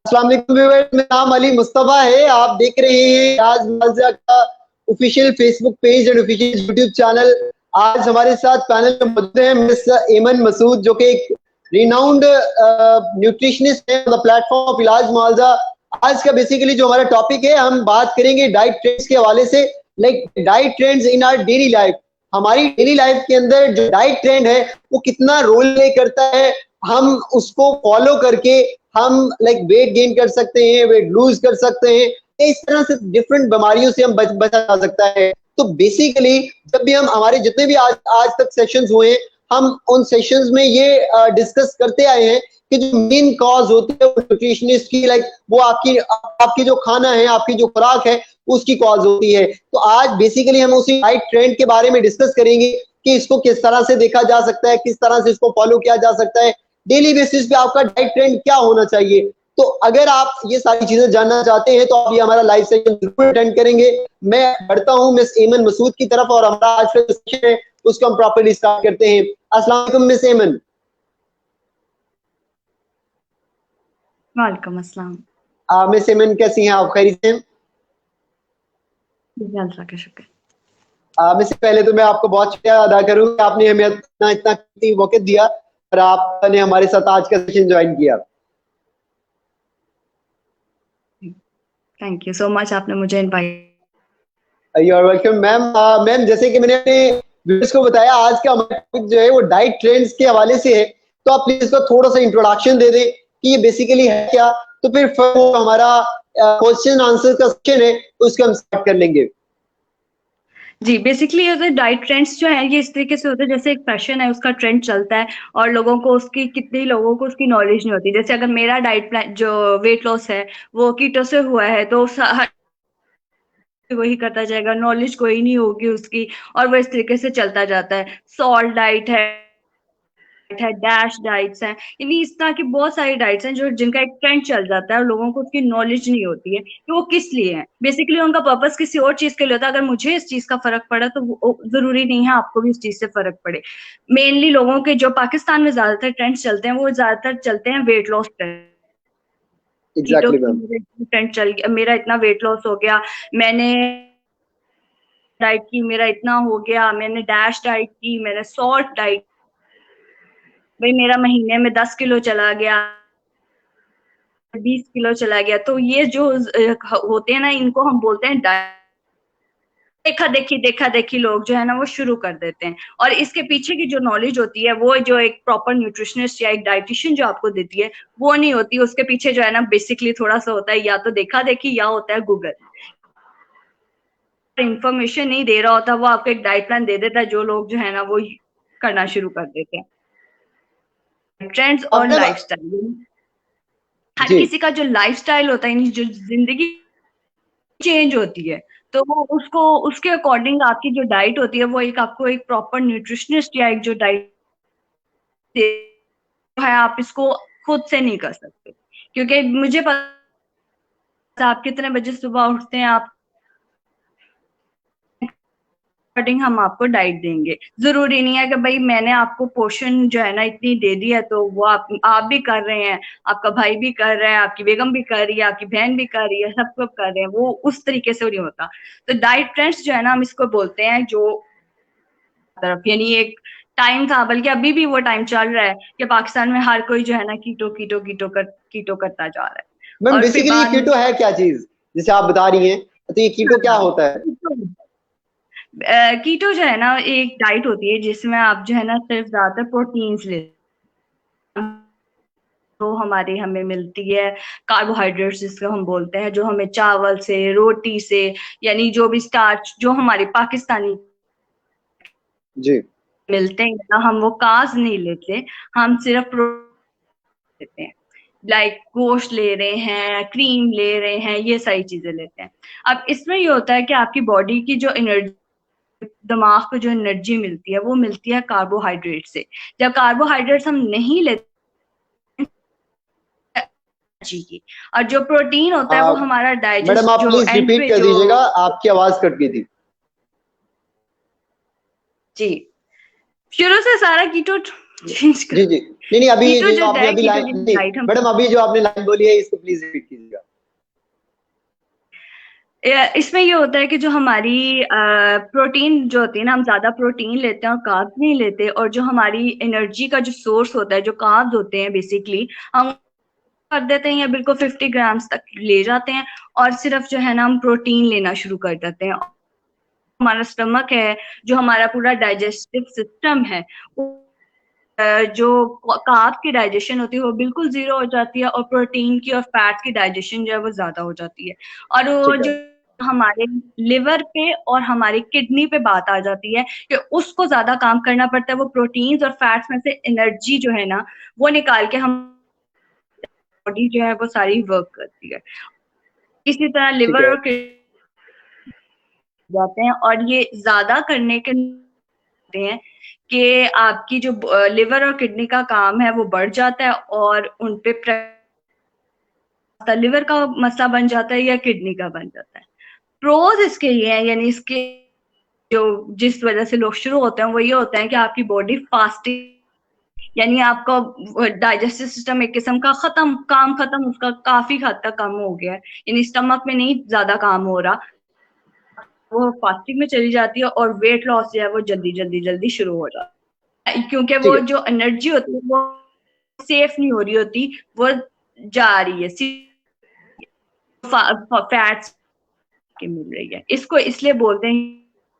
अस्सलाम वालेकुम व्यूअर्स, मेरा नाम अली मुस्तफा है। आप देख रहे हैं आज मजा का official Facebook page and official YouTube channel. आज हमारे साथ पैनल में मौजूद हैं मिस एमन मसूद, जो कि एक रिनाउंड न्यूट्रिशनिस्ट है द प्लेटफॉर्म ऑफ इलाज मुआवजा। आज का बेसिकली जो हमारा टॉपिक है, हम बात करेंगे डाइट ट्रेंड्स के हवाले से, like diet trends in our daily life. हमारी डेली लाइफ के अंदर जो डाइट ट्रेंड है वो कितना रोल प्ले करता है, हम उसको फॉलो करके हम लाइक वेट गेन कर सकते हैं, वेट लूज कर सकते हैं। इस तरह से डिफरेंट बीमारियों से हम बचा जा सकता है। तो बेसिकली जब भी हम हमारे जितने भी आज तक सेशंस हुए हैं, हम उन सेशंस में ये डिस्कस करते आए हैं कि जो मेन कॉज होती है न्यूट्रिशनिस्ट की, लाइक वो आपकी जो खाना है, आपकी जो खुराक है, उसकी कॉज होती है। तो आज बेसिकली हम उसी डाइट ट्रेंड के बारे में डिस्कस करेंगे कि इसको किस तरह से देखा जा सकता है, किस तरह से इसको फॉलो किया जा सकता है, डेली बेसिस पे आपका डाइट ट्रेंड क्या होना चाहिए। तो अगर आप ये सारी चीजें जानना चाहते हैं तो आप ये हमारा लाइव सेशन जरूर अटेंड करेंगे। मैं बढ़ता हूं मिस एमन मसूद की तरफ और हमारा आज का सेशन है उसको हम प्रॉपर्ली स्टार्ट करते हैं। अस्सलाम वालेकुम मिस एमन। वालेकुम अस्सलाम। मिस एमन कैसी हैं आप, खैरियत से हैं? अल्लाह का शुक्र। मिस पहले तो मैं आपको बहुत शुक्रिया अदा करूं कि आपने हमें इतना कीमती वक्त दिया और आपने हमारे साथ आज का सेशन ज्वाइन किया। थैंक यू सो मच, आपने मुझे invite. You are welcome ma'am. Ma'am जैसे कि मैंने अपने व्यूअर्स को बताया, आज का हमारा टॉपिक जो है वो डाइट ट्रेंड्स के हवाले से है। तो आप प्लीज इसका थोड़ा सा इंट्रोडक्शन दे दें कि ये बेसिकली है क्या, तो फिर वो हमारा क्वेश्चन आंसर का सेशन है उसको हम स्टार्ट कर लेंगे। जी, बेसिकली ये डाइट ट्रेंड्स जो है ये इस तरीके से होते हैं जैसे एक फैशन है, उसका ट्रेंड चलता है और लोगों को उसकी कितने लोगों को उसकी नॉलेज नहीं होती। जैसे अगर मेरा डाइट प्लान जो वेट लॉस है वो कीटो से हुआ है तो वही करता जाएगा, नॉलेज कोई नहीं होगी उसकी और वो इस तरीके से चलता जाता है। सॉल्ट डाइट है, डैश डाइट्स हैं, यानी इस तरह की बहुत सारी डाइट्स हैं जो जिनका एक ट्रेंड चल जाता है और लोगों को उसकी नॉलेज नहीं होती है कि वो किस लिए है। बेसिकली उनका पर्पस किसी और चीज के लिए होता है। अगर मुझे इस चीज का फर्क पड़ा तो जरूरी नहीं है आपको भी इस चीज से फर्क पड़े। मेनली लोगों के जो पाकिस्तान में ज्यादातर ट्रेंड्स चलते हैं वो ज्यादातर चलते हैं वेट लॉस ट्रेंड। कीटो एग्जैक्टली मैम। की ट्रेंड चल गया, मेरा इतना वेट लॉस हो गया, मैंने डाइट की मेरा इतना हो गया, मैंने डैश डाइट की, मैंने सॉल्ट डाइट, भाई मेरा महीने में 10 किलो चला गया, 20 किलो चला गया। तो ये जो होते हैं ना, इनको हम बोलते हैं देखा देखी लोग जो है ना वो शुरू कर देते हैं। और इसके पीछे की जो नॉलेज होती है वो जो एक प्रॉपर न्यूट्रिशनिस्ट या एक डाइटिशियन जो आपको देती है वो नहीं होती। उसके पीछे जो है ना बेसिकली थोड़ा सा होता है या तो देखा देखी या होता है गूगल। इंफॉर्मेशन नहीं दे रहा होता, वो आपको एक डाइट प्लान दे देता है जो लोग जो है ना वो करना शुरू कर देते हैं। ट्रेंड्स और लाइफस्टाइल, हर किसी का जो लाइफस्टाइल होता है, जो जिंदगी चेंज होती है, तो वो उसको उसके अकॉर्डिंग आपकी जो डाइट होती है वो एक आपको एक प्रॉपर न्यूट्रिशनिस्ट या एक जो डाइट है आप इसको खुद से नहीं कर सकते। क्योंकि मुझे पता आप कितने बजे सुबह उठते हैं, आप अकॉर्डिंग हम आपको डाइट देंगे। जरूरी नहीं है कि भाई मैंने आपको पोर्शन जो है ना इतनी दे दी है तो वो आप भी कर रहे हैं, आपका भाई भी कर रहा है, आपकी बेगम भी कर रही है, आपकी बहन भी कर रही है, सब लोग कर रहे हैं। वो उस तरीके से नहीं होता। तो डाइट ट्रेंड्स जो है ना हम इसको बोलते हैं जो तरफ, यानी एक टाइम था, बल्कि अभी भी वो टाइम चल रहा है कि पाकिस्तान में हर कोई जो है ना कीटो करता जा रहा है। मैम और फिर बेसिकली ये बाद कीटो है क्या चीज, जैसे आप बता रही हैं, तो ये कीटो क्या होता है? कीटो जो है ना एक डाइट होती है जिसमें आप जो है ना सिर्फ ज्यादातर प्रोटीन्स ले, तो हमारी हमें मिलती है कार्बोहाइड्रेट्स जिसको हम बोलते हैं, जो हमें चावल से, रोटी से, यानी जो भी स्टार्च जो हमारे पाकिस्तानी जी मिलते हैं ना, हम वो कार्ब्स नहीं लेते, हम सिर्फ प्रोटीन लेते हैं। लाइक गोश्त ले रहे हैं, क्रीम ले रहे हैं, ये सारी चीजें लेते हैं। अब इसमें ये होता है कि आपकी बॉडी की जो एनर्जी, दिमाग को जो एनर्जी मिलती है वो मिलती है कार्बोहाइड्रेट से। जब कार्बोहाइड्रेट्स हम नहीं लेते की, और जो प्रोटीन होता है वो हमारा मैडम डाइजेस्ट आप जो प्लीज एंड रिपीट पे कर जो, दीजिएगा, आपकी आवाज कट गई थी। जी शुरू से सारा कीटो चेंज जी, जी। नहीं, नहीं, अभी कीटो जो जो आपने है अभी लाइन कीटोजेनिक नहीं, डाइट हम मैडम अभी जो आपने लाइन बोली है इसको प्लीज़ रिपीट कीजिएगा। इसमें ये होता है कि जो हमारी प्रोटीन जो होती है ना, हम ज्यादा प्रोटीन लेते हैं और कार्ब्स नहीं लेते, और जो हमारी एनर्जी का जो सोर्स होता है, जो कार्ब्स होते हैं बेसिकली, हम कर देते हैं या बिल्कुल 50 ग्राम्स तक ले जाते हैं, और सिर्फ जो है ना हम प्रोटीन लेना शुरू कर देते हैं। हमारा स्टमक है, जो हमारा पूरा डाइजेस्टिव सिस्टम है, जो कार्ब की डाइजेशन होती है वो बिल्कुल जीरो हो जाती है, और प्रोटीन की और फैट्स की डाइजेशन जो है वो ज्यादा हो जाती है। और वो ठीक है, जो हमारे लिवर पे और हमारी किडनी पे बात आ जाती है कि उसको ज्यादा काम करना पड़ता है, वो प्रोटीन्स और फैट्स में से एनर्जी जो है ना वो निकाल के हम बॉडी जो है वो सारी वर्क करती है। इसी तरह ठीक लिवर है, और किडनी जाते हैं, और ये ज्यादा करने के होते हैं कि आपकी जो लिवर और किडनी का काम है वो बढ़ जाता है, और उन पे लिवर का मसला बन जाता है या किडनी का बन जाता है। प्रोज इसके ये है, यानी इसके जो जिस वजह से लोग शुरू होते हैं वो ये होता है कि आपकी बॉडी फास्टिंग, यानी आपका डाइजेस्टिव सिस्टम एक किस्म का काम खत्म, उसका काफी हद तक कम हो गया है, यानी स्टमक में नहीं ज्यादा काम हो रहा, वो फास्टिंग में चली जाती है, और वेट लॉस जो है वो जल्दी जल्दी जल्दी शुरू हो जाता है, क्योंकि ठीक वो है। जो एनर्जी होती है वो सेफ नहीं हो रही होती, वो जा रही है फैट्स के मिल रही है। इसको इसलिए बोलते हैं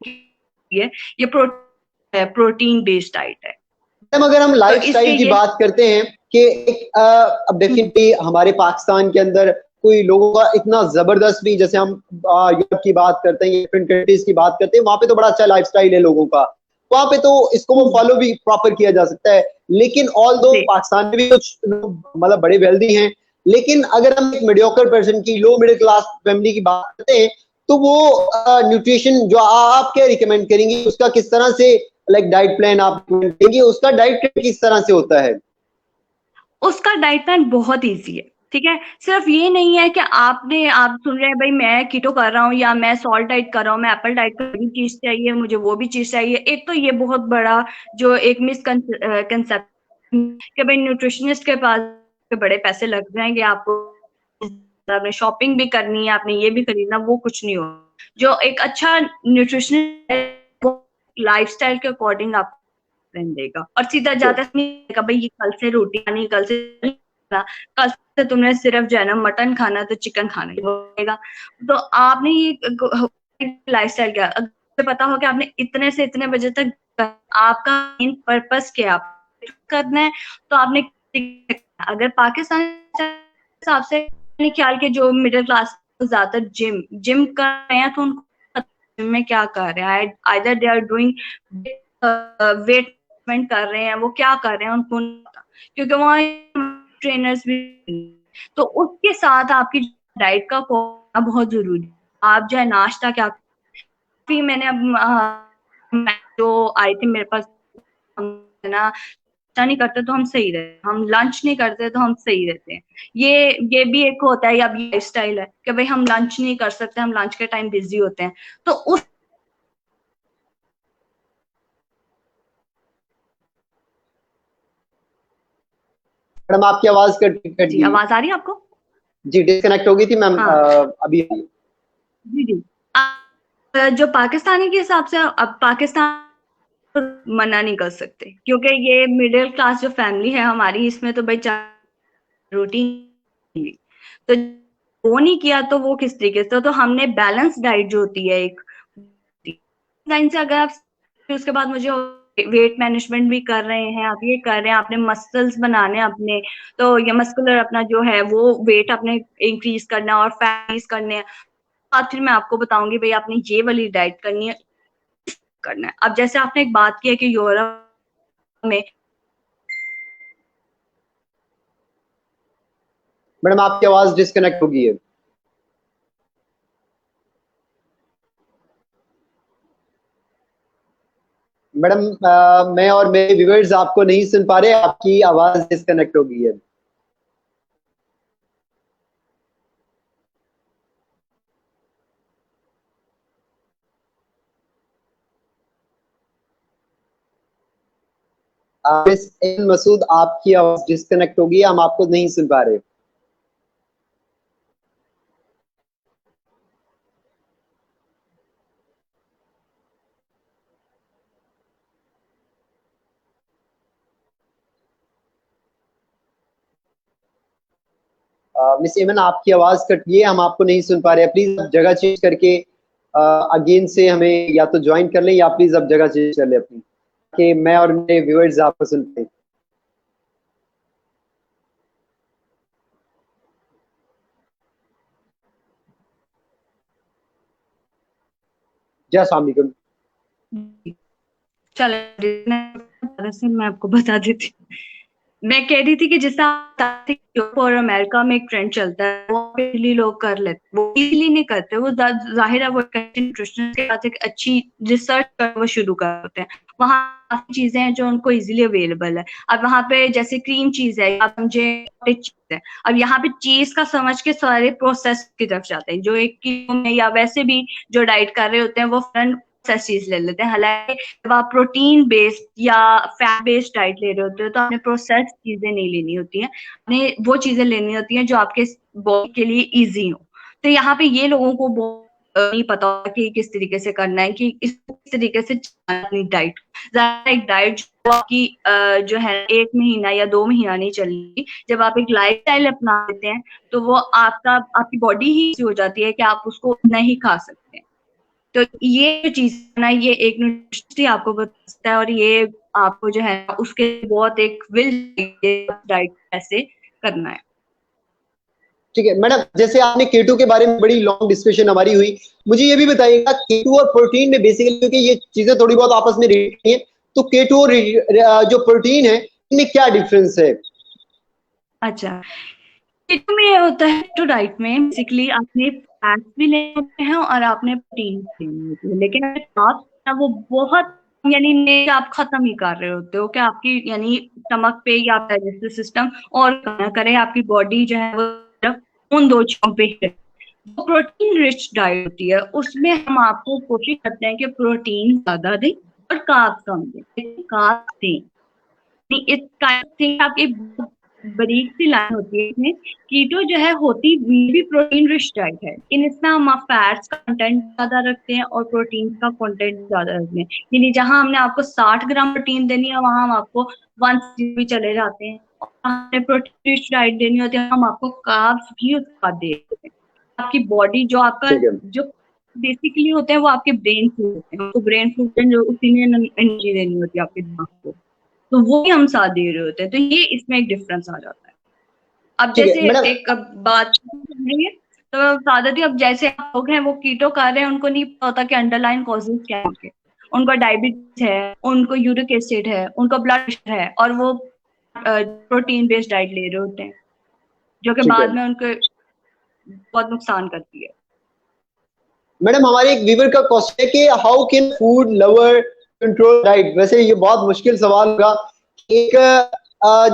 कि ये प्रोटीन बेस्ड डाइट है। मैम अगर हम तो लाइफ़स्टाइल इसके की ये बात करते हैं कि एक अब हम्म, डेफ़िनिटली हमारे पाकिस्तान के अंदर कोई लोगों का इतना ज़बरदस्त भी जैसे हम यूरोप की बात करते हैं या डिफरेंट कंट्रीज़ की बात करते हैं, वहाँ पे तो बड़ा अच्छा लाइफ़स्टाइल है लोगों का। वहाँ पे तो इसको वो हम्म, फ़ॉलो भी प्रॉपर किया जा सकता है। लेकिन ऑल्दो जी पाकिस्तान में भी कुछ लोग मतलब बड़े वेल्दी हैं, लेकिन अगर हम एक मीडियोकर पर्सन की लो मिडल क्लास फैमिली की बात करते हैं, तो वो न्यूट्रिशन जो आप क्या रिकमेंड करेंगी? उसका किस तरह से लाइक डाइट प्लान आप देंगे? उसका डाइट प्लान किस तरह से होता है? उसका डाइट प्लान बहुत इजी है। ठीक है, सिर्फ ये नहीं है कि आप सुन रहे हैं भाई मैं कीटो कर रहा हूँ या मैं सॉल्ट डाइट कर रहा हूँ, मैं एप्पल डाइट कर रही हूँ, चीज चाहिए मुझे, वो भी चीज चाहिए। एक तो ये बहुत बड़ा जो एक मिसकंसेप्ट कि भाई न्यूट्रिशनिस्ट के पास बड़े पैसे लग जाएंगे, आपको आपने शॉपिंग भी करनी है, आपने ये भी खरीदना, वो कुछ नहीं हो। जो एक अच्छा न्यूट्रिशनिस्ट लाइफस्टाइल के अकॉर्डिंग आपको ट्रेन देगा, और सीधा ठीक जाता नहीं देगा भाई ये कल से रोटी खानी, कल से कल से तुमने सिर्फ जो है ना मटन खाना तो चिकन खाना ही होगा। तो आपने ये लाइफस्टाइल क्या, अगर पता हो कि आपने इतने से इतने बजे तक, आपका मेन पर्पस क्या है, करना है, तो आपने अगर पाकिस्तान के हिसाब से मैंने ख्याल के जो मिडिल क्लास ज्यादातर जिम जिम कर रहे हैं, तो उनको जिम में क्या कर रहे हैं, either they are doing wait कर रहे हैं, वो क्या कर रहे हैं उनको नहीं पता, क्योंकि वहाँ ट्रेनर्स भी नहीं। तो उसके साथ आपकी डाइट का होना बहुत जरूरी है। आप जो है नाश्ता क्या, फिर मैंने अब जो आई थी मेरे पास, हम है ना नाश्ता नहीं करते तो हम सही रहते, हम लंच नहीं करते तो हम सही रहते हैं। ये भी एक होता है, अब ये स्टाइल है कि भाई हम लंच नहीं कर सकते, हम लंच के टाइम बिजी होते हैं, तो उस मैडम आपकी आवाज़ कट कट जी गई। आवाज आ रही है आपको? जी, डिस्कनेक्ट हो गई थी मैम हाँ अभी आई। जी जी। जो पाकिस्तानी के हिसाब से, अब पाकिस्तान मना नहीं कर सकते, क्योंकि ये मिडिल क्लास जो फैमिली है हमारी, इसमें तो भाई रोटी नहीं मिली। तो वो नहीं किया तो वो किस तरीके से, तो हमने बैलेंस डाइट जो होती है एक लाइन से, अगर आप फिर उसके बाद मुझे वेट मैनेजमेंट भी कर रहे हैं, आप ये कर रहे हैं, आपने मसल्स बनाने हैं अपने, तो ये मस्कुलर अपना जो है वो वेट अपने इंक्रीज करना और फैट करने हैं, बाद फिर मैं आपको बताऊंगी भाई आपने ये वाली डाइट करनी है, करना है। अब जैसे आपने एक बात की है कि यूरोप में मैडम आपकी आवाज़ डिस्कनेक्ट हो गई है। मैडम मैं और मेरे व्यूअर्स आपको नहीं सुन पा रहे, आपकी आवाज़ डिस्कनेक्ट हो गई है। मिस एमन मसूद, आपकी आवाज डिस्कनेक्ट होगी, हम आपको नहीं सुन पा रहे। मिस एमन, आपकी आवाज कट गई है, हम आपको नहीं सुन पा रहे। प्लीज जगह चेंज करके अगेन से हमें या तो ज्वाइन कर लें, या प्लीज अब जगह चेंज कर लें अपनी, कि मैं और मेरे व्यूअर्स आपको सुन पाए। जी अस्सलाम वालेकुम। चलो मैं आपको बता देती हूँ। मैं कह रही थी कि जैसा और अमेरिका में एक ट्रेंड चलता है, वो इजीली लोग कर लेते, वो इजीली नहीं करते, वो जाहिर है वो न्यूट्रिशन के साथ एक अच्छी रिसर्च कर वो शुरू करते हैं। वहाँ काफी चीजें हैं जो उनको इजीली अवेलेबल है। अब वहाँ पे जैसे क्रीम चीज है, आप समझे चीज है, अब यहाँ पे चीज का समझ के सारे प्रोसेस की तरफ जाते हैं, जो एक में या वैसे भी जो डाइट कर रहे होते हैं वो फ्रंट प्रोसेस चीज ले लेते हैं। हालांकि जब आप प्रोटीन बेस्ड या फैट बेस्ड डाइट ले रहे होते हो तो आपने प्रोसेस चीजें नहीं लेनी होती हैं, आपने वो चीजें लेनी होती हैं जो आपके बॉडी के लिए इजी हो। तो यहाँ पे ये लोगों को बहुत नहीं पता कि किस तरीके से करना है, कि किस तरीके से अपनी डाइट, एक डाइट जो आपकी जो है 1 महीना या 2 महीना नहीं चलेगी। जब आप एक लाइफ स्टाइल अपना लेते हैं तो वो आपकी बॉडी ही हो जाती है कि आप उसको नहीं खा सकते। तो ये चीज ना, ये एक न्यूट्रिशन आपको बताता है, और ये आपको जो है उसके बहुत एक विल डाइट कैसे करना है। ठीक है मैडम, जैसे आपने केटो के बारे में बड़ी लॉन्ग डिस्कशन हमारी हुई, मुझे ये भी बताइएगा केटो और प्रोटीन में बेसिकली, क्योंकि ये चीजें थोड़ी बहुत आपस में रिलेटेड हैं, तो केटो और जो प्रोटीन है इनमें क्या डिफरेंस है? अच्छा, केटो में ये होता है, केटो डाइट में बेसिकली आपने फैट्स भी लेने होते हैं और आपने प्रोटीन भी लेने होते हैं, लेकिन कार्ब्स वो बहुत यानी नहीं, आप खत्म ही कर रहे होते हो कि आपकी यानी स्टमक पे या डाइजेस्टिव सिस्टम और ना करे, आपकी बॉडी जो है वो सिर्फ उन दो चीजों पे ही। वो प्रोटीन रिच डाइट होती है, उसमें हम आपको कोशिश करते हैं कि प्रोटीन ज्यादा दें और कार्ब्स कम दें। कार्ब्स दें, इस काइंड ऑफ थिंग, आपकी बारीक सी लाइन होती है इसमें। कीटो जो है होती भी प्रोटीन रिच डाइट है, लेकिन इसमें हम फैट्स का कंटेंट ज्यादा रखते हैं और प्रोटीन का कंटेंट ज्यादा रखते हैं। यानी जहां हमने आपको 60 ग्राम प्रोटीन देनी है, वहां हम आपको 160 भी चले जाते हैं। और हमने प्रोटीन रिच डाइट देनी होती है, हम आपको कार्ब्स भी उसका देते हैं। आपकी बॉडी जो आपका जो बेसिकली होते हैं वो आपके ब्रेन फूड होते हैं, तो ब्रेन फूड जो उसी में एनर्जी देनी होती है आपके दिमाग को, तो वो ही हम साथ दे रहे होते हैं। तो ये इसमें एक डिफरेंस आ जाता है। अब जैसे एक बात चल रही है, तो सादती, अब जैसे लोग हैं वो कीटो कर रहे हैं, उनको नहीं पता होता कि अंडरलाइन कॉजेज क्या है उनके, उनको डायबिटीज है, उनको यूरिक एसिड है, उनको ब्लड प्रेशर है, और वो प्रोटीन बेस्ड डाइट ले रहे होते हैं, जो कि बाद में उनको बहुत नुकसान करती है। मैडम, हमारे एक व्यूअर का क्वेश्चन है कि how can food lover control diet? वैसे ये बहुत मुश्किल सवाल होगा। एक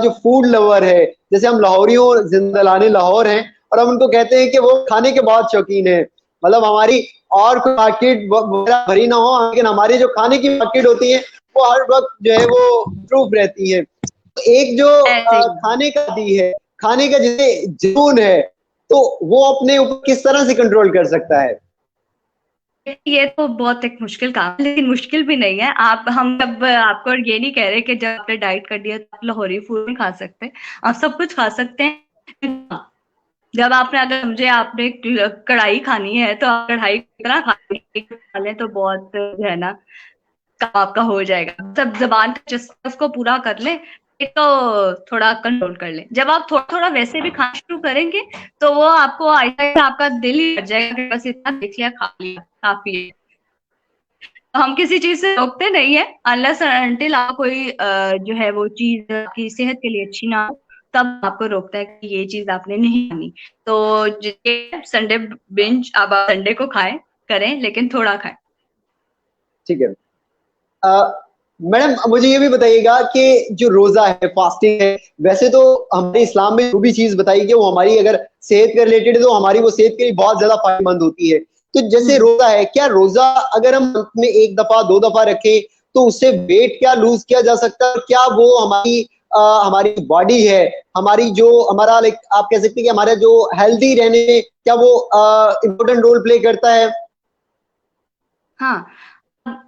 जो फूड लवर है, जैसे हम लाहौरियों जिंदलाने लाहौर हैं, और हम उनको कहते हैं कि वो खाने के बहुत शौकीन है, मतलब हमारी और कोई मार्केट भरी ना हो, लेकिन हमारी जो खाने की मार्केट होती है वो हर वक्त जो है वो प्रूफ रहती है। तो एक जो खाने का दी है, खाने का जिसे जुनून है, तो वो अपने ऊपर किस तरह से कंट्रोल कर सकता है? ये तो बहुत एक मुश्किल काम है, लेकिन मुश्किल भी नहीं है। हम अब आपको ये नहीं कह रहे कि जब आपने डाइट कर दिया तो आप लाहौरी फूड नहीं खा सकते, आप सब कुछ खा सकते हैं। जब आपने, अगर समझे आपने कढ़ाई खानी है तो आप कढ़ाई कितना खा लें तो बहुत जो है ना काम आपका हो जाएगा। सब जबान का चस्का उसको पूरा कर ले, तो थोड़ा कंट्रोल कर ले। जब आप थोड़ा थोड़ा वैसे भी खाना शुरू करेंगे तो वो आपको आहिस्ता आपका दिल ही कर जाएगा कि बस इतना देख लिया, खा लिया, काफी है। हम किसी चीज से रोकते नहीं है, अनलेस अनटिल आप कोई जो है वो चीज आपकी सेहत के लिए अच्छी ना हो, तब आपको रोकता है कि ये चीज आपने नहीं खानी। तो संडे बिंज, अब आप संडे को खाएं करें, लेकिन थोड़ा खाएं। ठीक है मैडम, मुझे ये भी बताइएगा कि जो रोजा है, फास्टिंग है, वैसे तो हमारे इस्लाम में जो भी चीज बताई गई वो हमारी अगर सेहत के रिलेटेड है तो हमारी वो सेहत के लिए बहुत ज्यादा फायदेमंद होती है। तो जैसे रोजा है, क्या रोजा अगर हम मंथ में 1 दफा 2 दफा रखें तो उससे वेट क्या लूज किया जा सकता है, क्या वो हमारी बॉडी है, हमारी जो हमारा लाइक आप कह सकते हैं कि हमारा जो हेल्दी रहने में क्या वो इम्पोर्टेंट रोल प्ले करता है? हाँ,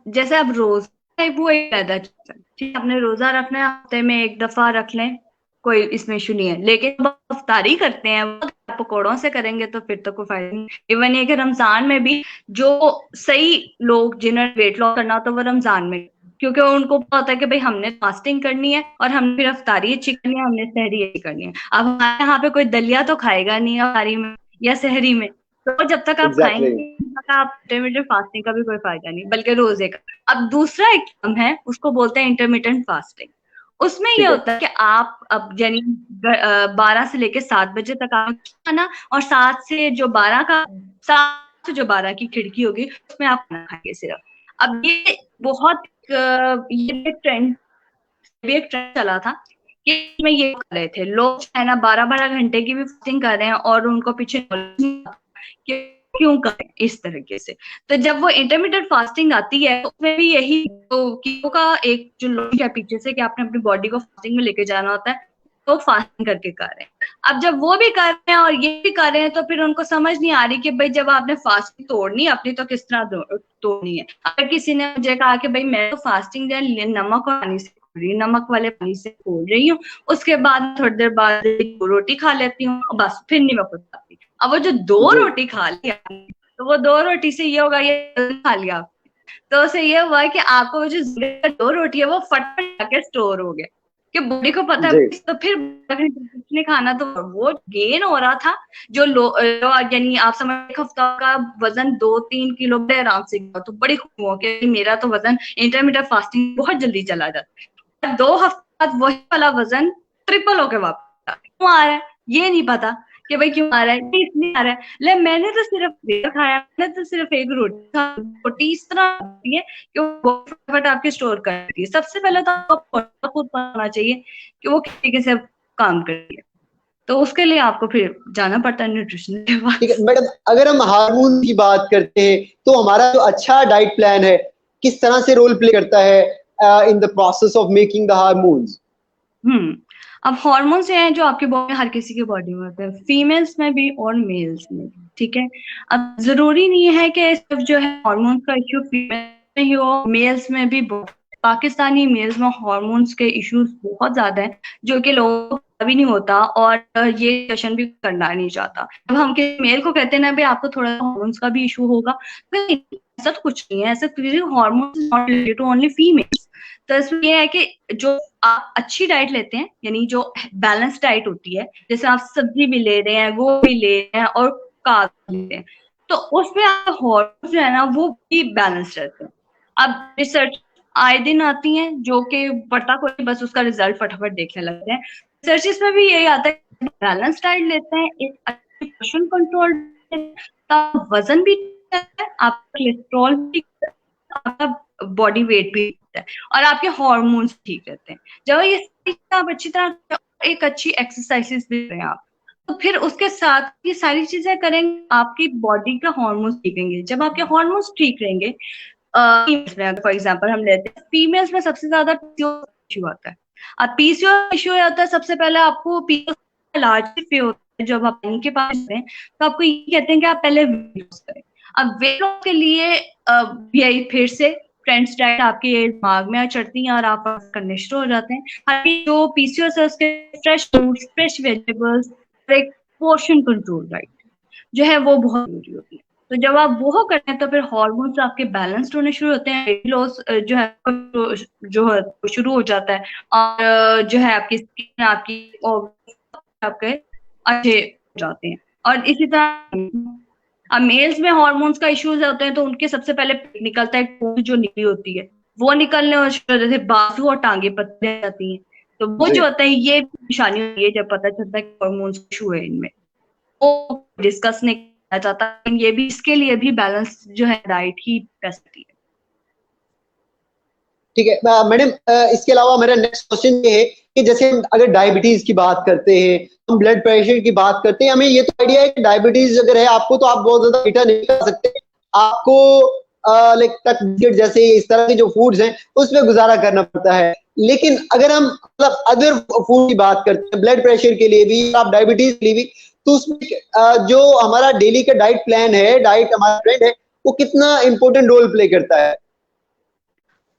जैसे आप रोजा वो एक पैदा ठीक, आपने रोजा रखना है, हफ्ते में एक दफा रख लें, कोई इसमें इशू नहीं है। लेकिन जब आप इफ्तारी करते हैं वो पकौड़ों से करेंगे तो फिर तो कोई फायदा नहीं। इवन ये कि रमजान में भी जो सही लोग जिन्हें वेट लॉस करना होता है वो रमजान में, क्योंकि उनको पता होता है कि भाई हमने फास्टिंग करनी है और हमने फिर इफ्तारी अच्छी करनी है, हमने सहरी अच्छी करनी है। अब हमारे यहाँ पे कोई दलिया तो खाएगा नहीं इफ्तारी में या सहरी में, तो जब तक आप एग्जैक्टली खाएंगे तब तक आप इंटरमीडिएट फास्टिंग का भी कोई फायदा नहीं, बल्कि रोजे का। अब दूसरा एक टर्म है, उसको बोलते हैं इंटरमीडिएट फास्टिंग। उसमें ये ठीक है। होता है कि आप अब यानी 12 से लेकर 7 बजे तक आप खाना, और 7 से जो 12 का 7 से जो 12 की खिड़की होगी उसमें आप खाना खाएंगे सिर्फ। अब ये बहुत ये एक ट्रेंड चला था कि इसमें ये कर रहे थे लोग, है ना, 12-12 घंटे की भी फास्टिंग कर रहे हैं और उनको पीछे कि क्यों करें इस तरीके से। तो जब वो इंटरमीडिएट फास्टिंग आती है उसमें भी यही तो का एक जो लॉजिक है पीछे से कि आपने अपनी बॉडी को फास्टिंग में लेके जाना होता है, तो फास्टिंग करके कर रहे हैं। अब जब वो भी कर रहे हैं और ये भी कर रहे हैं तो फिर उनको समझ नहीं आ रही कि भाई जब आपने फास्टिंग तोड़नी है अपनी तो किस तरह तोड़नी है। अगर किसी ने मुझे कहा कि भाई मैं तो फास्टिंग जो है नमक और पानी से नमक वाले पानी से खोल रही हूँ, उसके बाद थोड़ी देर बाद रोटी खा लेती हूँ, बस फिर नहीं मैं कुछ खाती। अब वो जो 2 रोटी खा लिया तो वो 2 रोटी से ये होगा, ये खा लिया तो उससे ये हुआ कि आपको जो 2 रोटी है वो फटाफट जाके स्टोर हो गया, कि बॉडी को पता है तो फिर कुछ नहीं खाना, तो वो गेन हो रहा था। जो यानी आप समझ एक हफ्ता का वजन 2-3 किलो बड़े आराम से गया, तो बड़ी खुश हुआ कि मेरा तो वजन इंटरमीडिएट फास्टिंग बहुत जल्दी चला जाता है। 2 हफ्ते बाद वही वाला वजन ट्रिपल होके वापस क्यों आ रहा है ये नहीं पता कि भाई क्यों आ रहा है, इसलिए आ रहा है। ले मैंने तो सिर्फ खाया, मैंने तो सिर्फ एक रोटी इस तरह होती है कि वो फटाफट आपके स्टोर करती है। सबसे पहले तो आपको खुद पता चाहिए कि वो किस तरीके से काम करती है, तो उसके लिए आपको फिर जाना पड़ता है न्यूट्रिशन के पास। ठीक है मैडम, अगर हम हार्मोन की बात करते हैं तो हमारा जो अच्छा डाइट प्लान है किस तरह से रोल प्ले करता है in the process of making the hormones? अब हॉर्मोन्स हैं जो आपकी बॉडी, हर किसी की बॉडी में होते हैं, फीमेल्स में भी और मेल्स में भी, ठीक है। अब जरूरी नहीं है कि सिर्फ जो है हॉर्मोन्स का इश्यू फीमेल में ही हो, मेल्स में भी पाकिस्तानी मेल्स में हॉर्मोन्स के इश्यूज बहुत ज्यादा हैं जो कि लोगों को पता भी नहीं होता और ये क्वेश्चन भी करना नहीं चाहता। जब हम किसी मेल को कहते हैं ना भाई आपको थोड़ा हॉर्मोन्स का भी इशू होगा, तो ऐसा तो कुछ नहीं है, ऐसा hormones not related to only females. तो इसमें यह है कि जो आप अच्छी डाइट लेते हैं, यानी जो बैलेंस डाइट होती है, जैसे आप सब्जी भी ले रहे हैं, वो भी ले रहे हैं और कार्ब ले रहे हैं, तो उसमें आप हॉर्मोन्स जो है ना वो भी बैलेंस रहते हैं। अब रिसर्च आए दिन आती हैं जो कि पता कोई बस उसका रिजल्ट फटाफट देखने लगते हैं। रिसर्चेस में भी यही आता है, बैलेंस डाइट लेते हैं, एक अच्छी पोर्शन कंट्रोल, वजन भी है, आपका कोलेस्ट्रॉल भी, आपका बॉडी वेट भी है और आपके हार्मोन्स ठीक रहते हैं। जब ये आप अच्छी तरह एक अच्छी एक्सरसाइजेस भी करें आप, तो फिर उसके साथ ये सारी चीजें करेंगे, आपकी बॉडी का हार्मोन्स ठीक रहेंगे। जब आपके हार्मोन्स ठीक रहेंगे, फॉर एग्जांपल हम लेते हैं फीमेल्स में सबसे ज्यादा इश्यू आता है। अब पीसीओएस इश्यू आता है, सबसे पहले आपको पीसीओएस इलाज होता है। जब आप के पास जाते हैं तो आपको ये कहते हैं कि आप पहले वेट लॉस करें। अब वेट लॉस के लिए यही फिर से फ्रेंड्स डाइट आपके दिमाग में चढ़ती है और आप करने शुरू हो जाते हैं। हालांकि जो पीसीओएस है उसके फ्रेश फ्रूट्स, फ्रेश वेजिटेबल्स, एक पोर्शन कंट्रोल डाइट जो है वो बहुत जरूरी होती है। तो जब आप वो करते हैं तो फिर हार्मोन्स आपके बैलेंस्ड होने शुरू होते हैं, वेट लॉस जो है शुरू हो जाता है और जो है आपकी स्किन आपकी आपके अच्छे हो जाते हैं। और इसी तरह अब मेल्स में हार्मोन्स का इश्यूज होते हैं तो उनके सबसे पहले निकलता है खून जो निकली होती है, वो निकलने और जैसे बाजू और टांगे पतले जाती हैं, तो वो जो होता है ये निशानी होती है जब पता चलता है कि हार्मोन्स इशू है इनमें। वो डिस्कस नहीं करना चाहता, ये भी इसके लिए भी बैलेंस जो है डाइट ही बेस्ट है। ठीक है मैडम, इसके अलावा मेरा नेक्स्ट क्वेश्चन ये है कि जैसे अगर डायबिटीज की बात करते हैं, हम ब्लड प्रेशर की बात करते हैं, हमें ये तो आइडिया है कि डायबिटीज अगर है आपको तो आप बहुत ज्यादा मीठा नहीं खा सकते, आपको लाइक तक बिस्किट जैसे इस तरह के जो फूड्स हैं उसमें गुजारा करना पड़ता है। लेकिन अगर हम मतलब अदर फूड की बात करते हैं ब्लड प्रेशर के लिए भी, आप डायबिटीज के लिए भी, तो उसमें जो हमारा डेली का डाइट प्लान है, डाइट हमारा ट्रेंड है, वो कितना इंपॉर्टेंट रोल प्ले करता है?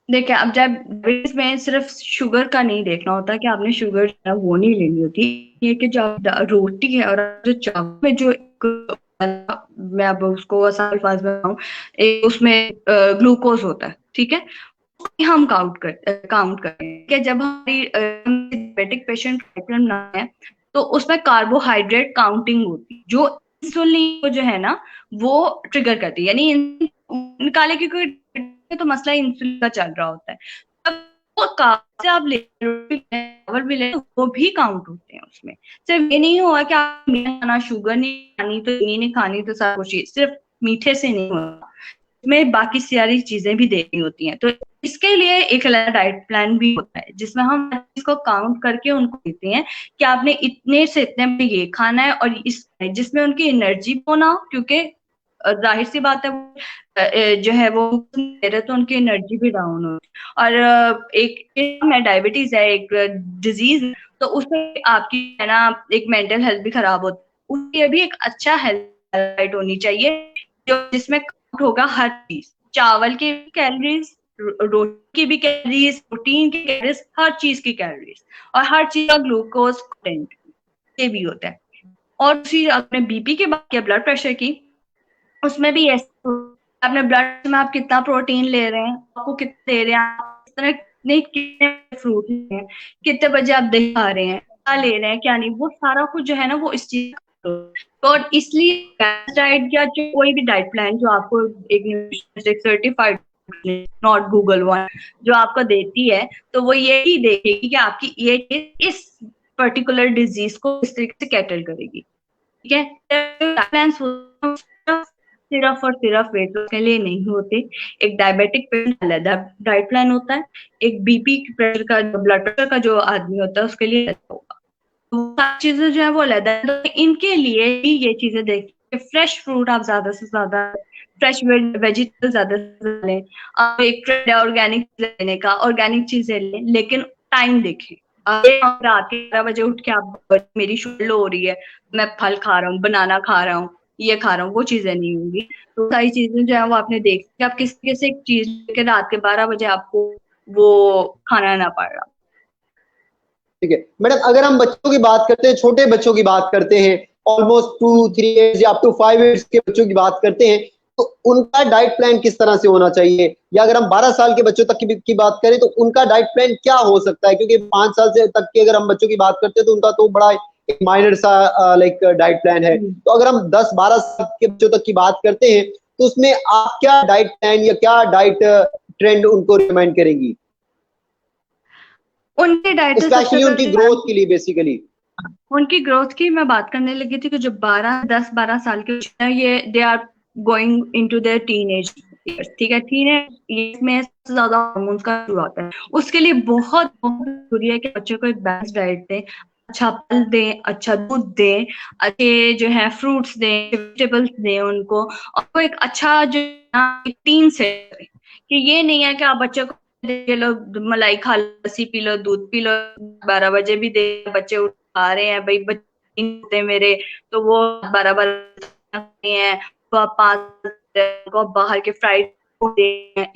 देखिए, अब जब डायबिटीज में सिर्फ शुगर का नहीं देखना होता कि आपने शुगर जो है वो नहीं लेनी होती। ये कि जो रोटी है और जो चावल में जो मैं अब उसको आसान अल्फाज में बताऊं, एक उसमें ग्लूकोज होता है, ठीक है। हम काउंट करें कि जब हमारी डायबिटिक पेशेंट ना है तो उसमें कार्बोहाइड्रेट काउंटिंग होती है, जो इंसुलिन को जो है ना वो ट्रिगर करती है, यानी निकाले क्योंकि तो मसला इंसुलिन का चल रहा होता है। अब वो कार्ब से आप चावल भी ले वो भी काउंट होते हैं उसमें। सिर्फ ये नहीं हुआ कि आप मीठा खाना, शुगर नहीं खानी तो ये नहीं खानी तो सब कुछ, सिर्फ मीठे से नहीं हुआ, में बाकी सारी चीजें भी देखनी होती हैं। तो इसके लिए एक अलग डाइट प्लान भी होता है जिसमें हम इसको काउंट करके उनको देते हैं कि आपने इतने से इतने में ये खाना है, और इस जिसमें उनकी एनर्जी होना हो, क्योंकि जाहिर सी बात है जो है वो मेरे तो उनकी एनर्जी भी डाउन हो। और एक में डायबिटीज है, एक डिजीज, तो उसमें आपकी है ना एक मेंटल हेल्थ भी खराब होती है। उसके लिए भी एक अच्छा हेल्थ डाइट होनी चाहिए जो जिसमें होगा हर चीज, चावल की कैलोरीज, रोटी की भी कैलोरीज, प्रोटीन की कैलोरीज, हर चीज की कैलोरीज, और हर चीज का ग्लूकोज कंटेंट ये भी होता है। और दूसरी आपने बीपी की बात किया, ब्लड प्रेशर की, उसमें भी ऐसे अपने ब्लड में आप कितना प्रोटीन ले रहे हैं, आपको कितना दे रहे हैं, आप इस तरह कितने फ्रूट ले रहे हैं, कितने बजे आप दही खा रहे हैं, क्या ले रहे हैं क्या नहीं, वो सारा कुछ जो है ना वो इस चीज। और इसलिए डाइट या जो कोई भी डाइट प्लान जो आपको एक सर्टिफाइड, नॉट गूगल वन, जो आपको देती है, तो वो यही देखेगी कि आपकी ये इस पर्टिकुलर डिजीज को इस तरीके से कैटर करेगी, ठीक है। प्लान सिर्फ और सिर्फ वेट लॉस के लिए नहीं होते। एक डायबिटिक पेशेंट अलग डाइट प्लान होता है, एक बीपी प्रेशर का, ब्लड प्रेशर का जो आदमी होता है उसके लिए अलग होगा। सारी चीजें जो है वो अलग है, तो इनके लिए भी ये चीजें देखिए, फ्रेश फ्रूट आप ज्यादा से ज्यादा, फ्रेश वेजिटेबल ज्यादा से ज्यादा लें। आप एक ट्रेंड है ऑर्गेनिक लेने का, ऑर्गेनिक चीजें लें, लेकिन टाइम देखें। रात के 11 बजे उठ के आप मेरी शुगर लो हो रही है, मैं फल खा रहा हूँ, बनाना खा रहा हूँ, ये खा रहा हूँ, वो चीजें नहीं होंगी। तो सारी चीजें जो है वो आपने देखी, आप किसी किसी एक चीज के रात के 12 बजे आपको वो खाना ना पड़ रहा। ठीक है मैडम, अगर हम बच्चों की बात करते हैं, छोटे बच्चों की बात करते हैं, ऑलमोस्ट 2-3 इयर्स या अप टू 5 इयर्स के बच्चों की बात करते हैं, तो उनका डाइट प्लान किस तरह से होना चाहिए? या अगर हम 12 साल के बच्चों तक की बात करें तो उनका डाइट प्लान क्या हो सकता है? क्योंकि 5 साल से तक के अगर हम बच्चों की बात करते हैं तो उनका तो बड़ा एक माइनर सा लाइक डाइट प्लान है। तो अगर हम 10-12 साल के बच्चों तक की बात करते हैं तो उसमें आप क्या डाइट प्लान या क्या डाइट ट्रेंड उनको रिकमेंड करेंगी, उनकी डाइट स्पेशली उनकी ग्रोथ के लिए? बेसिकली उनकी ग्रोथ की मैं बात करने लगी थी कि जो 10-12 साल के बच्चे हैं, ये they are going into their teenage years, ठीक है। टीनेज ईयर्स में सबसे ज्यादा हार्मोन्स का शुरू होता है। उसके लिए बहुत बहुत जरूरी है कि बच्चों को एक बैलेंस डाइट दें, अच्छा फल दें, अच्छा दूध दें, अच्छे जो है फ्रूट्स दें, वेजिटेबल्स दें उनको, और वो एक अच्छा जो टीन से कि ये नहीं है कि आप बच्चे को ये लो मलाई खा लो, लस्सी पी लो, दूध पी लो, 12 बजे भी दे बच्चे आ रहे हैं भाई, बच्चे होते मेरे तो वो 12-12 हैं, तो 5 को बाहर के फ्राइड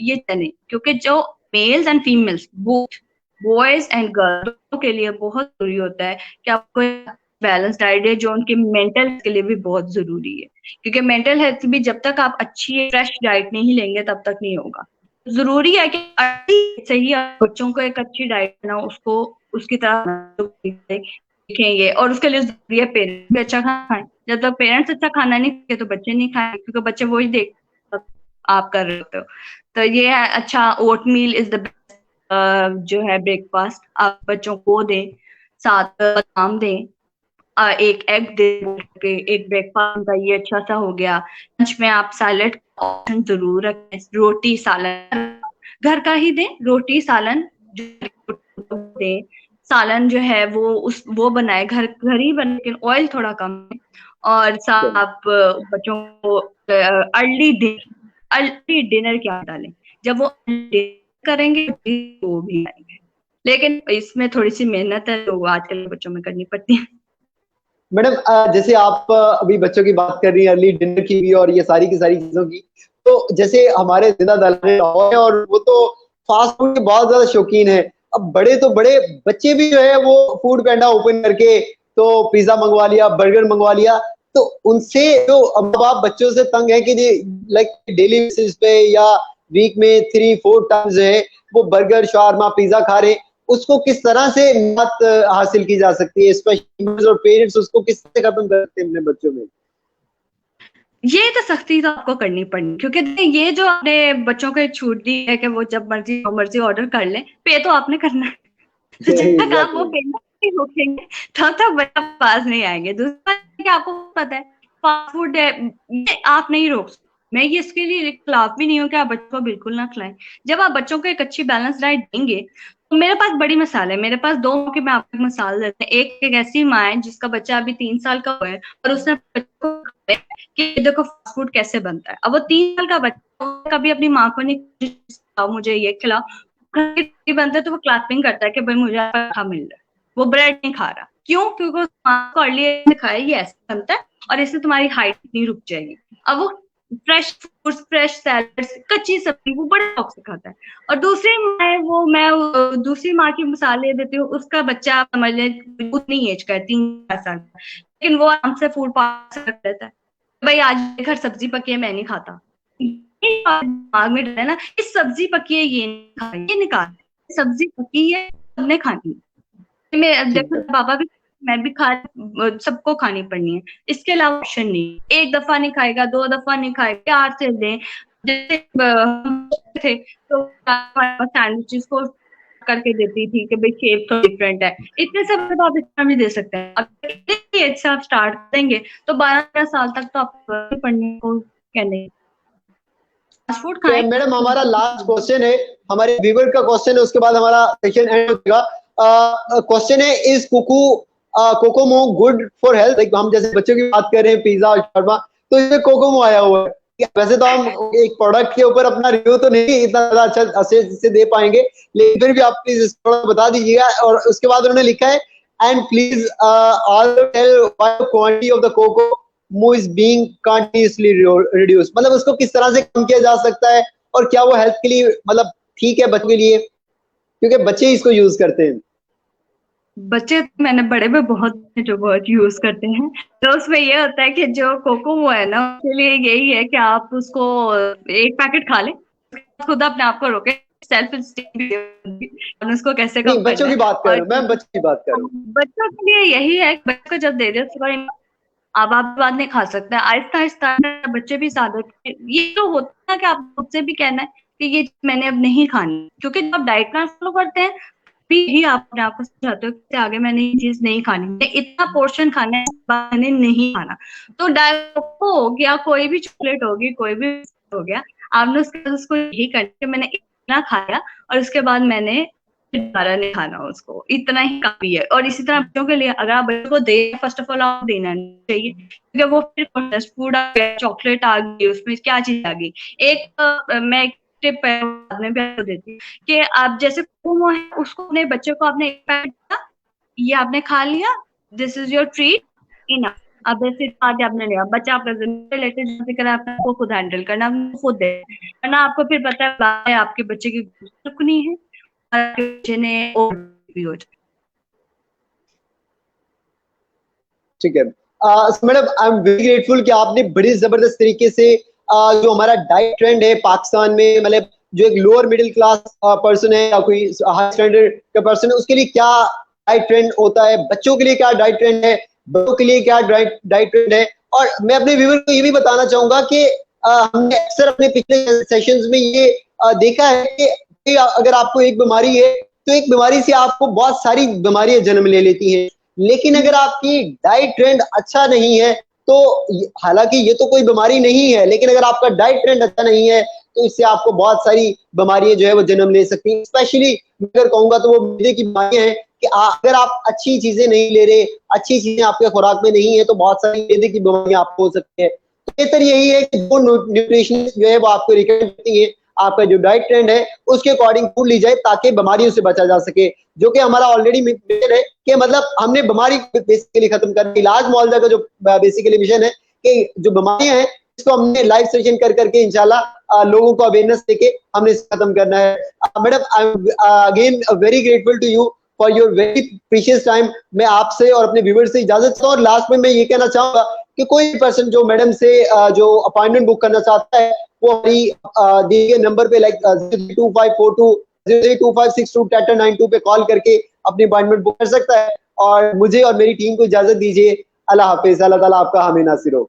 ये नहीं, क्योंकि जो mails and females both boys and girls के लिए बहुत जरूरी होता है कि आपको बैलेंस डाइट है जो उनके मेंटल हेल्थ के लिए भी बहुत जरूरी है, क्योंकि मेंटल हेल्थ भी जब तक आप अच्छी फ्रेश डाइट नहीं लेंगे तब तक नहीं होगा। जरूरी है कि सही बच्चों को एक अच्छी डाइट ना उसको उसकी तरह देखेंगे, और उसके लिए जरूरी है पेरेंट्स भी अच्छा खाना खाएं। जब तक पेरेंट्स अच्छा खाना नहीं खाएंगे तो बच्चे नहीं खाएंगे, क्योंकि बच्चे वही देख आप कर रहे हो। तो ये है, अच्छा ओट मील इज द जो है ब्रेकफास्ट आप बच्चों को दें, साथ बादाम दें, एक एग दे के एक ब्रेकफास्ट का ये अच्छा सा हो गया। लंच में आप सैलेड ऑप्शन जरूर रखें, रोटी सालन घर का ही दें, रोटी सालन दें, सालन जो है वो बनाए घर ही बने, लेकिन ऑयल थोड़ा कम है। और आप बच्चों को अर्ली दें, अर्ली डिनर क्या डालें, जब वो डिनर करेंगे वो भी आएंगे। लेकिन इसमें थोड़ी सी मेहनत है तो आजकल के बच्चों में करनी पड़ती है। मैडम जैसे आप अभी बच्चों की बात कर रही हैं, अर्ली डिनर की भी और ये सारी की सारी चीजों की, तो जैसे हमारे जिंदा दलाने है और वो तो फास्ट फूड के बहुत ज्यादा शौकीन है। अब बड़े तो बड़े, बच्चे भी जो है वो फूड पैंडा ओपन करके तो पिज्जा मंगवा लिया, बर्गर मंगवा लिया। तो उनसे जो माँ बाप बच्चों से तंग है कि लाइक डेली बेसिस पे या वीक में 3-4 टाइम्स जो है वो बर्गर, शावरमा, पिज्जा खा रहे हैं, उसको किस तरह से मत हासिल की जा सकती है, स्पेशली और पेरेंट्स उसको किस तरह खत्म कर सकते हैं अपने बच्चों में? ये तो सख्ती तो आपको करनी पड़नी, क्योंकि ये जो आपने बच्चों को एक छूट दी है कि वो जब मर्जी जो मर्जी ऑर्डर कर ले, पे तो आपने करना है। तो जब तक आप वो एग्जैक्टली। पेमेंट नहीं रोकेंगे तब तक बच्चा पास नहीं आएंगे। दूसरा कि आपको पता है फास्ट फूड है, ये आप नहीं रोक सकते। मैं ये इसके लिए खिलाफ भी नहीं हूँ कि आप बच्चों को बिल्कुल ना खिलाएं। जब आप बच्चों को एक अच्छी बैलेंस डाइट देंगे, तो मेरे पास बड़ी मिसाल है, मेरे पास 2 की मैं आपको मिसाल देती हूँ। एक ऐसी माँ है जिसका बच्चा अभी 3 साल का हुआ है और उसने बच्चों को कि देखो फास्ट फूड कैसे बनता है। अब वो 3 साल का बच्चा कभी अपनी माँ को नहीं खिलाओ, मुझे ये खिलाओ, बनता है तो वो क्लैपिंग करता है कि भाई मुझे खा मिल रहा है। वो ब्रेड नहीं खा रहा, क्यों? क्योंकि उस माँ को अर्ली दिखाया ये ऐसे बनता है और इससे तुम्हारी हाइट इतनी रुक जाएगी। अब वो फ्रेश फ्रूट्स, फ्रेश सैलड, कच्ची सब्जी वो बड़े शौक से खाता है। और दूसरी माँ है, वो मैं दूसरी माँ की मिसाल ले देती हूँ, उसका बच्चा समझ लें उतनी एज का है, 3 साल का, लेकिन वो आराम से फूड पास कर लेता है। भाई आज घर सब्जी पकी है मैं नहीं खाता, दिमाग में डर है ना, इस सब्जी पकी है ये नहीं खा, ये निकाल, सब्जी पकी है सबने खानी है। मैं ठीक देखो है। पापा भी, मैं भी खा, सबको खानी पड़नी है, इसके अलावा ऑप्शन नहीं। एक दफा नहीं खाएगा, 2 दफा नहीं खाएगा, प्यार से दें। जैसे हम थे तो सैंडविचेस को करके देती थी कि भाई शेप तो डिफरेंट है, इतने सब तो आप इतना भी दे सकते हैं। अब एज से आप स्टार्ट करेंगे तो 12 साल तक तो आपको पढ़ने को कहने फास्ट फूड खाएं। मैडम हमारा लास्ट क्वेश्चन है, हमारे व्यूवर का क्वेश्चन है, उसके बाद हमारा सेशन एंड हो जाएगा। क्वेश्चन है, is Kokomo good for health? Like हम जैसे बच्चों की बात कर रहे हैं, पिज्जा और शर्मा, तो इसमें कोकोमो आया हुआ है। वैसे तो हम एक प्रोडक्ट के ऊपर अपना रिव्यू तो नहीं इतना ज्यादा अच्छा से दे पाएंगे, लेकिन फिर भी आप प्लीज थोड़ा बता दीजिएगा। और उसके बाद उन्होंने लिखा है, and please also tell why quantity of the coco mo is being continuously reduce. मतलब उसको किस तरह से कम किया जा सकता है और क्या वो हेल्थ के लिए मतलब ठीक है बच्चों के लिए, क्योंकि बच्चे इसको यूज करते हैं। बच्चे मैंने बड़े में बहुत जो बहुत यूज करते हैं। तो उसमें ये होता है कि जो कोकोमो है ना, उसके लिए यही है कि आप उसको एक पैकेट खा लें, खुद अपने आप को रोके, सेल्फ स्टीम उसको कैसे नहीं, कम बच्चों करना की है। बात कर और रहा हूँ मैम, बच्चों की बात कर रहा हूँ। बच्चों के लिए यही है कि बच्चों को जब दे दे सुबह, अब आप बाद में खा सकते हैं, आहिस्ता आहिस्ता बच्चे भी साथ। ये तो होता है कि आप खुद से भी कहना है कि ये मैंने अब नहीं खानी, क्योंकि जब आप डाइट प्लान फॉलो करते हैं भी ही आप अपने आप को समझाते हो कि आगे मैंने ये चीज नहीं खानी, मैंने इतना पोर्शन खाना है, मैंने नहीं खाना। तो डाइट हो गया, कोई भी चॉकलेट होगी, कोई भी हो गया, आपने उसको यही करना कि मैंने इतना खाया और उसके बाद मैंने दोबारा नहीं खाना, उसको इतना ही काफी है। और इसी तरह बच्चों के लिए अगर आप बच्चों को दे, फर्स्ट ऑफ ऑल आप देना नहीं चाहिए, क्योंकि वो फिर प्रोसेस्ड फूड आ गया, चॉकलेट आ गई, उसमें क्या चीज आ गई। मैं एक टिप बाद में भी आपको देती हूँ कि आप जैसे मोमो है, उसको अपने बच्चे को आपने एक पैकेट दिया, ये आपने खा लिया, this is your treat, enough. अब ऐसे आज आपने लिया, बच्चा आपका रिलेटेड जिक्र आपको खुद हैंडल करना, खुद दे, वरना आपको फिर पता है आपके बच्चे की रुकनी है, जिन्हें भी हो जाए। ठीक है madam, I am very grateful कि आपने बड़ी जबरदस्त तरीके से जो हमारा डाइट ट्रेंड है पाकिस्तान में, मतलब जो एक लोअर मिडिल क्लास पर्सन है या कोई हाई स्टैंडर्ड का पर्सन है, उसके लिए क्या डाइट ट्रेंड होता है, बच्चों के लिए क्या डाइट ट्रेंड है, बड़ों के लिए क्या डाइट ट्रेंड है। और मैं अपने व्यूअर को ये भी बताना चाहूंगा कि हमने अक्सर अपने पिछले सेशंस में ये देखा है कि अगर आपको एक बीमारी है तो एक बीमारी से आपको बहुत सारी बीमारियां जन्म ले लेती हैं। लेकिन अगर आपकी डाइट ट्रेंड अच्छा नहीं है तो, हालांकि ये तो कोई बीमारी नहीं है, लेकिन अगर आपका डाइट ट्रेंड अच्छा नहीं है तो इससे आपको बहुत सारी बीमारियां जो है वो जन्म ले सकती हैं। स्पेशली अगर कहूंगा तो वो मैदे की बीमारियां हैं कि अगर आप अच्छी चीजें नहीं ले रहे, अच्छी चीजें आपके खुराक में नहीं है, तो बहुत सारी मैदे की बीमारियां आपको हो सकती है। बेहतर यही है कि जो न्यूट्रिशन जो है वो आपको रिकमेंड करती है, आपका जो डाइट ट्रेंड है उसके अकॉर्डिंग फूड ली जाए ताकि बीमारियों से बचा जा सके, जो कि हमारा ऑलरेडी मिशन है कि मतलब हमने बीमारी बेसिकली खत्म कर दी। इलाज मुआवजा का जो बेसिकली मिशन है कि जो बीमारियां हैं इसको हमने लाइव सेशन कर करके इंशाल्लाह लोगों को अवेयरनेस देके हमने इसे खत्म करना है। Madam I am again very grateful to you for your very precious time. मैं आपसे और अपने व्यूअर्स से इजाजत और लास्ट में मैं ये कहना चाहूंगा कि कोई पर्सन जो मैडम से जो अपॉइंटमेंट बुक करना चाहता है वो हमारी दिए गए नंबर पे लाइक 02542 02562 पे कॉल करके अपनी अपॉइंटमेंट बुक कर सकता है। और मुझे और मेरी टीम को इजाजत दीजिए। अल्लाह हाफिज। अल्लाह ताला आपका हामी नासिर हो।